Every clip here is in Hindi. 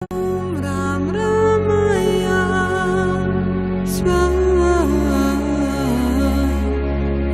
राम रामाया स्वाहा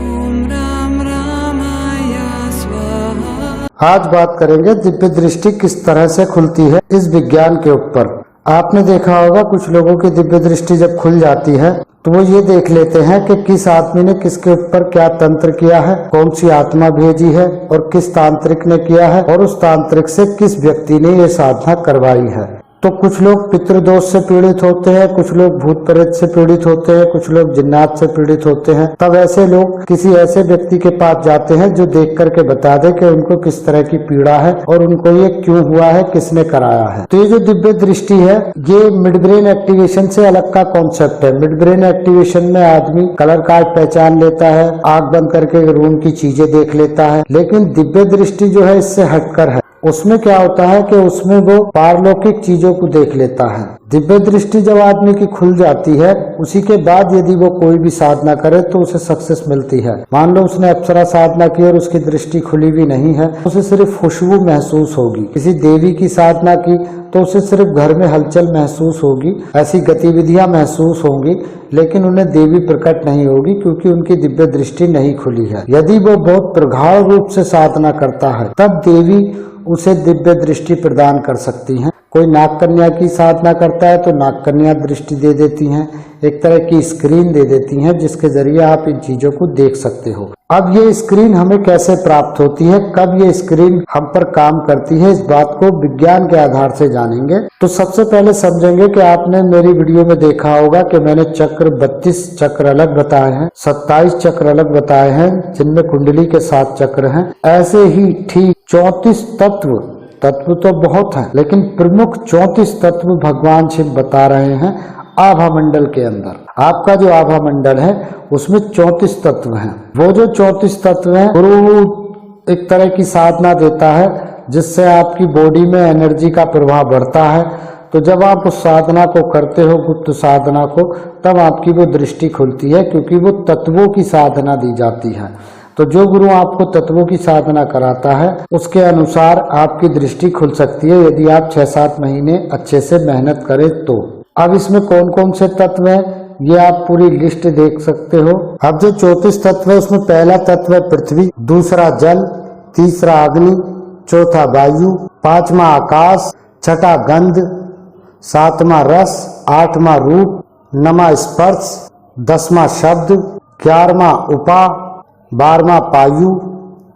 ओम राम रामाया स्वाहा। आज बात करेंगे दिव्य दृष्टि किस तरह से खुलती है इस विज्ञान के ऊपर। आपने देखा होगा कुछ लोगों की दिव्य दृष्टि जब खुल जाती है तो वो ये देख लेते हैं कि किस आदमी ने किसके ऊपर क्या तंत्र किया है, कौन सी आत्मा भेजी है और किस तांत्रिक ने किया है और उस तांत्रिक से किस व्यक्ति ने ये साधना करवाई है। तो कुछ लोग पितृदोष से पीड़ित होते हैं, कुछ लोग भूत प्रेत से पीड़ित होते हैं, कुछ लोग जिन्नात से पीड़ित होते हैं। तब ऐसे लोग किसी ऐसे व्यक्ति के पास जाते हैं जो देख करके बता दे कि उनको किस तरह की पीड़ा है और उनको ये क्यों हुआ है, किसने कराया है। तो ये जो दिव्य दृष्टि है ये मिड ब्रेन एक्टिवेशन से अलग का कॉन्सेप्ट है। मिड ब्रेन एक्टिवेशन में आदमी कलर कार्ड पहचान लेता है, आंख बंद करके रूम की चीजें देख लेता है, लेकिन दिव्य दृष्टि जो है इससे हटकर है। उसमें क्या होता है कि उसमें वो पारलौकिक चीजों को देख लेता है। दिव्य दृष्टि जब आदमी की खुल जाती है उसी के बाद यदि वो कोई भी साधना करे तो उसे सक्सेस मिलती है। मान लो उसने अप्सरा साधना की और उसकी दृष्टि खुली भी नहीं है, उसे सिर्फ खुशबू महसूस होगी। किसी देवी की साधना की तो उसे सिर्फ घर में हलचल महसूस होगी, ऐसी गतिविधियां महसूस होंगी, लेकिन उन्हें देवी प्रकट नहीं होगी क्योंकि उनकी दिव्य दृष्टि नहीं खुली है। यदि वो बहुत प्रगाढ़ रूप से साधना करता है तब देवी उसे दिव्य दृष्टि प्रदान कर सकती हैं। कोई नाग कन्या की साधना करता है तो नाग कन्या दृष्टि दे देती हैं, एक तरह की स्क्रीन दे देती हैं जिसके जरिए आप इन चीजों को देख सकते हो। अब ये स्क्रीन हमें कैसे प्राप्त होती है, कब ये स्क्रीन हम पर काम करती है, इस बात को विज्ञान के आधार से जानेंगे। तो सबसे पहले समझेंगे कि आपने मेरी वीडियो में देखा होगा कि मैंने चक्र 32 चक्र अलग बताए हैं, 27 चक्र अलग बताए हैं जिनमें कुंडली के 7 चक्र हैं। ऐसे ही ठीक 34 तत्व तो बहुत हैं, लेकिन प्रमुख 34 तत्व भगवान शिव बता रहे हैं आभा मंडल के अंदर। आपका जो आभा मंडल है उसमें 34 तत्व हैं। वो जो 34 तत्व हैं गुरु एक तरह की साधना देता है जिससे आपकी बॉडी में एनर्जी का प्रवाह बढ़ता है। तो जब आप उस साधना को करते हो, गुप्त साधना को, तब आपकी वो दृष्टि खुलती है क्योंकि वो तत्वों की साधना दी जाती है। तो जो गुरु आपको तत्वों की साधना कराता है उसके अनुसार आपकी दृष्टि खुल सकती है यदि आप 6-7 महीने अच्छे से मेहनत करें तो। अब इसमें कौन कौन से तत्व हैं ये आप पूरी लिस्ट देख सकते हो। अब जो 34 तत्व है उसमें पहला तत्व है पृथ्वी, दूसरा जल, तीसरा अग्नि, चौथा वायु, पांचवा आकाश, छठा गंध, सातवां रस, आठवां रूप, नौवां स्पर्श, 10वां शब्द, 11वां उपा, 12वां पायु,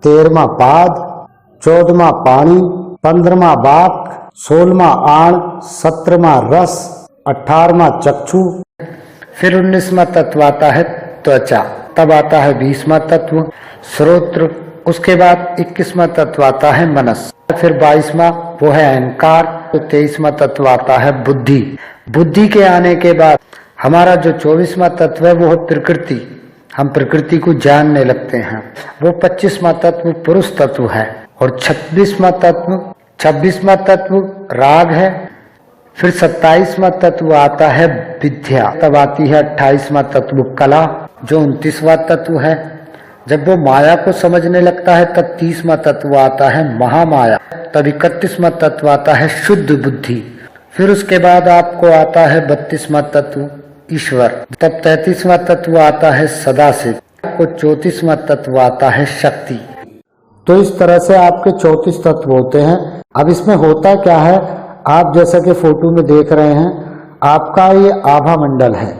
13वां पाद, 14वां पानी, 15वां वाक, 16वां आण, 17वां रस, 18वां चक्षु, फिर 19वां तत्व आता है त्वचा, तब आता है 20वां तत्व श्रोत्र, उसके बाद 21वां तत्व आता है मनस, फिर 22वां वो है अहंकार, तो 23वां तत्व आता है बुद्धि। बुद्धि के आने के बाद हमारा जो 24वां तत्व है वो है प्रकृति, हम प्रकृति को जानने लगते हैं। वो 25वां तत्व पुरुष तत्व है और 26वां तत्व राग है। फिर 27वां तत्व आता है विद्या, तब आती है 28वां तत्व कला, जो 29वां तत्व है। जब वो माया को समझने लगता है तब 30वां तत्व आता है महामाया, तब 31वां तत्व आता है शुद्ध बुद्धि। फिर उसके बाद आपको आता है 32वां तत्व ईश्वर, तब 33वां तत्व आता है सदाशिव, आपको 34वां तत्व आता है शक्ति। तो इस तरह से आपके 34 तत्व होते हैं। अब इसमें होता क्या है, आप जैसा कि फोटो में देख रहे हैं आपका ये आभा मंडल है।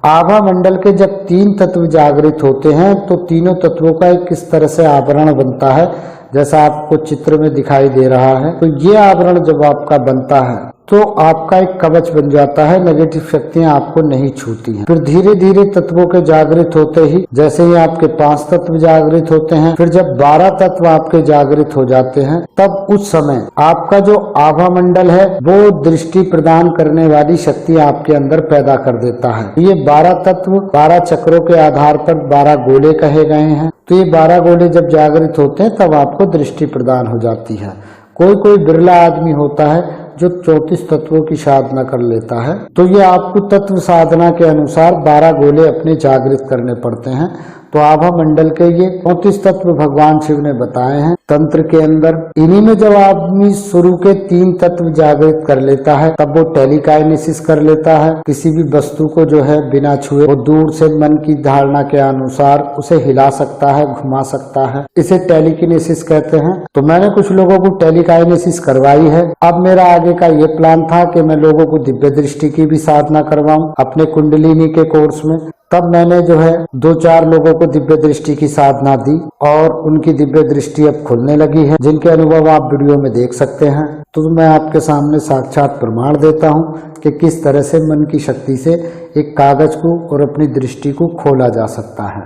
आभा मंडल के जब 3 तत्व जागृत होते हैं तो तीनों तत्वों का एक किस तरह से आवरण बनता है जैसा आपको चित्र में दिखाई दे रहा है। तो ये आवरण जब आपका बनता है तो आपका एक कवच बन जाता है, नेगेटिव शक्तियां आपको नहीं छूती हैं। फिर धीरे धीरे तत्वों के जागृत होते ही जैसे ही आपके 5 तत्व जागृत होते हैं, फिर जब 12 तत्व आपके जागृत हो जाते हैं तब उस समय आपका जो आभा मंडल है वो दृष्टि प्रदान करने वाली शक्ति आपके अंदर पैदा कर देता है। ये 12 तत्व 12 चक्रों के आधार पर 12 गोले कहे गए हैं। तो ये 12 गोले जब जागृत होते हैं तब आपको दृष्टि प्रदान हो जाती है। कोई बिरला आदमी होता है जो 34 तत्वों की साधना कर लेता है। तो ये आपको तत्व साधना के अनुसार 12 गोले अपने जागृत करने पड़ते हैं। तो आभा मंडल के ये 34 तत्व भगवान शिव ने बताए हैं तंत्र के अंदर। इन्हीं में जब आदमी शुरू के 3 तत्व जागृत कर लेता है तब वो टेलीकाइनेसिस कर लेता है। किसी भी वस्तु को जो है बिना छुए वो दूर से मन की धारणा के अनुसार उसे हिला सकता है, घुमा सकता है, इसे टेलीकिनेसिस कहते हैं। तो मैंने कुछ लोगों को टेलीकाइनेसिस करवाई है। अब मेरा आगे का ये प्लान था कि मैं लोगों को दिव्य दृष्टि की भी साधना करवाऊं अपने कुंडलिनी के कोर्स में। तब मैंने जो है 2-4 लोगों को दिव्य दृष्टि की साधना दी और उनकी दिव्य दृष्टि अब खुलने लगी है, जिनके अनुभव आप वीडियो में देख सकते हैं। तो मैं आपके सामने साक्षात प्रमाण देता हूं कि किस तरह से मन की शक्ति से एक कागज को और अपनी दृष्टि को खोला जा सकता है।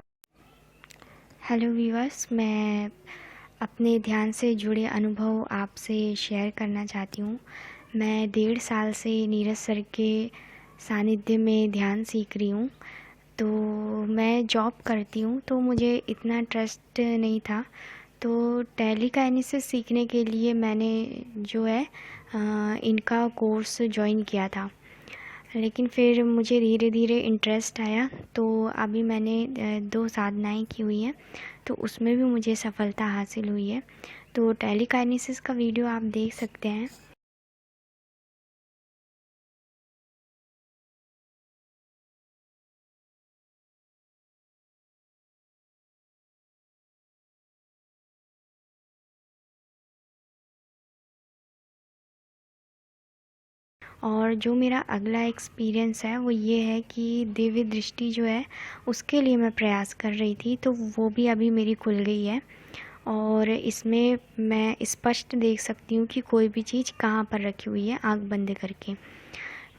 हेलो व्यूअर्स, मैं अपने ध्यान से जुड़े अनुभव आपसे शेयर करना चाहती हूँ। मैं 1.5 साल से नीरज सर के सानिध्य में ध्यान सीख रही हूँ। तो मैं जॉब करती हूँ तो मुझे इतना ट्रस्ट नहीं था। तो टेलीकाइनेसिस सीखने के लिए मैंने जो है इनका कोर्स ज्वाइन किया था, लेकिन फिर मुझे धीरे धीरे इंटरेस्ट आया। तो अभी मैंने 2 साधनाएं की हुई हैं, तो उसमें भी मुझे सफलता हासिल हुई है। तो टेलीकाइनेसिस का वीडियो आप देख सकते हैं। और जो मेरा अगला एक्सपीरियंस है वो ये है कि दिव्य दृष्टि जो है उसके लिए मैं प्रयास कर रही थी, तो वो भी अभी मेरी खुल गई है। और इसमें मैं स्पष्ट देख सकती हूँ कि कोई भी चीज़ कहाँ पर रखी हुई है आँख बंद करके।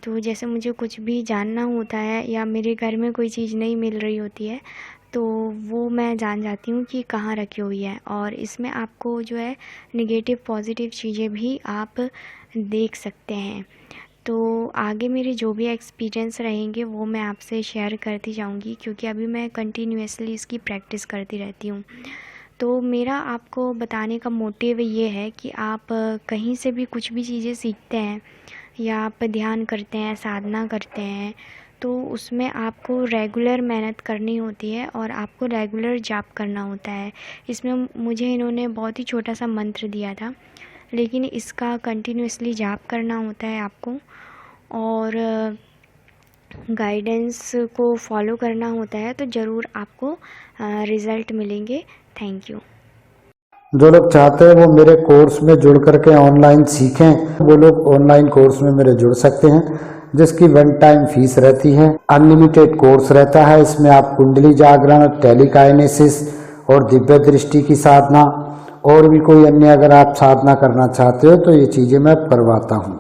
तो जैसे मुझे कुछ भी जानना होता है या मेरे घर में कोई चीज़ नहीं मिल रही होती है तो वो मैं जान जाती हूँ कि कहाँ रखी हुई है। और इसमें आपको जो है नेगेटिव पॉजिटिव चीज़ें भी आप देख सकते हैं। तो आगे मेरे जो भी एक्सपीरियंस रहेंगे वो मैं आपसे शेयर करती जाऊंगी, क्योंकि अभी मैं कंटिन्यूअसली इसकी प्रैक्टिस करती रहती हूँ। तो मेरा आपको बताने का मोटिव ये है कि आप कहीं से भी कुछ भी चीज़ें सीखते हैं या आप ध्यान करते हैं, साधना करते हैं, तो उसमें आपको रेगुलर मेहनत करनी होती है और आपको रेगुलर जाप करना होता है। इसमें मुझे इन्होंने बहुत ही छोटा सा मंत्र दिया था, लेकिन इसका कंटिन्यूअसली जाप करना होता है आपको और गाइडेंस को फॉलो करना होता है, तो ज़रूर आपको रिज़ल्ट मिलेंगे। Thank you. जो लोग चाहते हैं वो मेरे कोर्स में जुड़ करके ऑनलाइन सीखें, वो लोग ऑनलाइन कोर्स में मेरे जुड़ सकते हैं, जिसकी 1 टाइम फीस रहती है। अनलिमिटेड कोर्स रहता है। इसमें आप कुंडली जागरण, टेलीकाइनेसिस और दिव्य दृष्टि की साधना और भी कोई अन्य अगर आप साधना करना चाहते हो तो ये चीज़ें मैं करवाता हूँ।